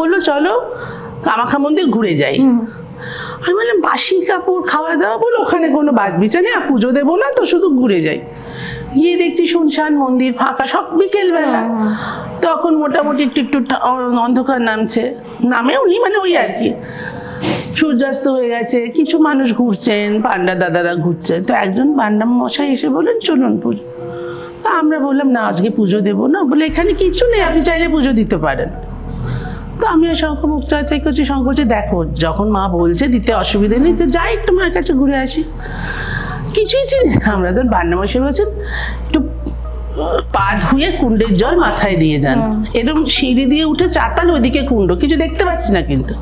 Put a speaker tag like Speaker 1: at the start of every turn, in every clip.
Speaker 1: বললো চলো কামাখ্যা মন্দির ঘুরে যাই। আমি বললাম বাসি কাপড় খাওয়া দাওয়া বলো, ওখানে কোনো বাদ বিচার নেই, পুজো দেবো না তো, শুধু ঘুরে যাই। গিয়ে দেখছি শুনশান মন্দির ফাঁকা, সব বিকেলবেলা। তখন মোটামুটি একটু একটু অন্ধকার নামেও নি, মানে ওই আর কি সূর্যাস্ত হয়ে গেছে, কিছু মানুষ ঘুরছেন, পান্ডা দাদারা ঘুরছেন। তো একজন পান্ডা মশাই এসে বললেন চলুন পুজো। তা আমরা বললাম না আজকে পুজো দেবো না। বলে এখানে কিছু নেই, আপনি চাইলে পুজো দিতে পারেন। তো আমি শঙ্খ মুখ চাই করছি, শঙ্খ বলছি দেখো যখন মা বলছে দিতে অসুবিধা নেই, তো যাই একটু মায়ের কাছে ঘুরে আসি। কিছুই চিনি না আমরা। তো পান্ডা মশাই বলছেন একটু পা ধুয়ে কুণ্ডের জল মাথায় দিয়ে যান। এরকম সিঁড়ি দিয়ে উঠে চাতাল, ওইদিকে কুণ্ড, কিছু দেখতে পাচ্ছি না, কিন্তু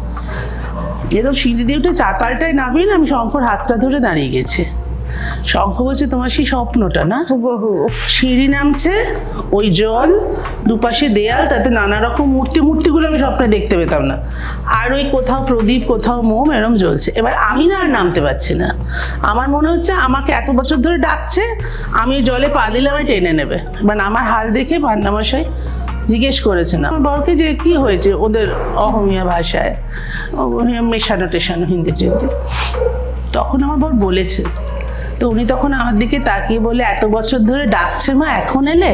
Speaker 1: এরকম সিঁড়ি দিয়ে উঠে চাতালটায় নামিয়ে না আমি শঙ্কর হাতটা ধরে দাঁড়িয়ে গেছি। শঙ্খ বলছে তোমার সেই স্বপ্নটা না, সিঁড়ি নামছে, ওই জল, দুপাশে দেয়াল, তাতে নানা রকম মূর্তিগুলো আমি স্বপ্নে দেখতে পেতাম না। আর ওই কোথাও প্রদীপ, কোথাও মোম এরকম জ্বলছে। এবার আমি না আর নামতে পারছি না। আমার মনে হচ্ছে আমাকে এত বছর ধরে ডাকছে, আমি জলে পা দিলে আমায় টেনে নেবে। মানে আমার হাল দেখে পান্ডামশাই জিজ্ঞেস করেছেন আমার বরকে যে কি হয়েছে, ওদের অহমিয়া ভাষায় মেশানো টেশানো হিন্দি টিন্দি। তখন আমার বর বলেছে, তো উনি তখন আমার দিকে তাকিয়ে বলে এত বছর ধরে ডাকছে মা, এখন এলে?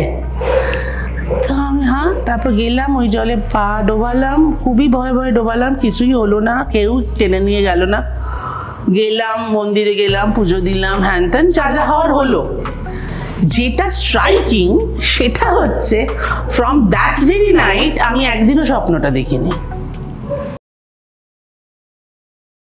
Speaker 1: তো আমি হ্যাঁ। তারপর গেলাম, ওই জলে পা ডোবালাম, খুবই ভয়ে ভয়ে ডোবালাম, কিছুই হলো না, কেউ টেনে নিয়ে গেল না। গেলাম মন্দিরে, গেলাম পুজো দিলাম, হ্যান ত্যান যা যা হওয়ার হলো। যেটা স্ট্রাইকিং সেটা হচ্ছে ফ্রম দ্যাট ভেরি নাইট আমি একদিনও স্বপ্নটা দেখিনি।